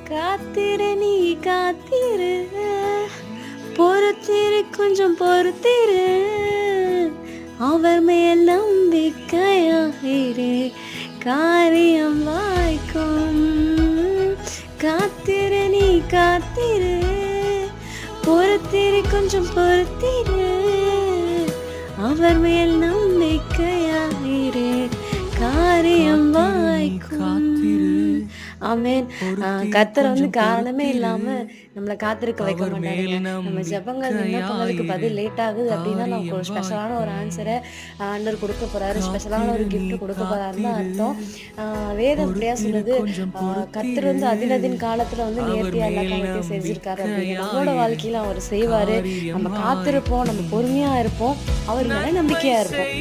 காத்திரு நீ காத்திரு, பொறுத்திரு கொஞ்சம் பொறுத்திரு, அவர் மேல் நம்பிக்கையாயிரு, காரியம் வாய்க்கும். காத்திரு நீ காத்திரு, பொறுத்திரு கொஞ்சம் பொறுத்திரு, அவர் மேல் நம்பிக்கையாயிரு, காரியம் வாய்க்கும். ஆமென். கர்த்தர் வந்து காரணமே இல்லாம நம்மளை காத்திருக்க வைக்க மாட்டாருங்க. நம்ம ஜெபங்கள் விண்ணப்பங்களுக்கு பதில் லேட் ஆகுது அப்படின்னா நமக்கு ஒரு ஸ்பெஷலான ஒரு ஆன்சரை ஆண்டவர் கொடுக்க போறாரு, ஸ்பெஷலான ஒரு கிஃப்ட் கொடுக்க போறாருன்னு அர்த்தம். வேதம் அப்படியா சொல்லுது, கர்த்தர் வந்து அதினதின் காலத்துல வந்து நேர்த்தியா எல்லா காரியத்தையும் செஞ்சிருக்காரு அப்படின்னு. நம்மளோட வாழ்க்கையில அவர் செய்வாரு. நம்ம காத்திருப்போம், நம்ம பொறுமையா இருப்போம், அவர் மேல நம்பிக்கையா இருப்போம்.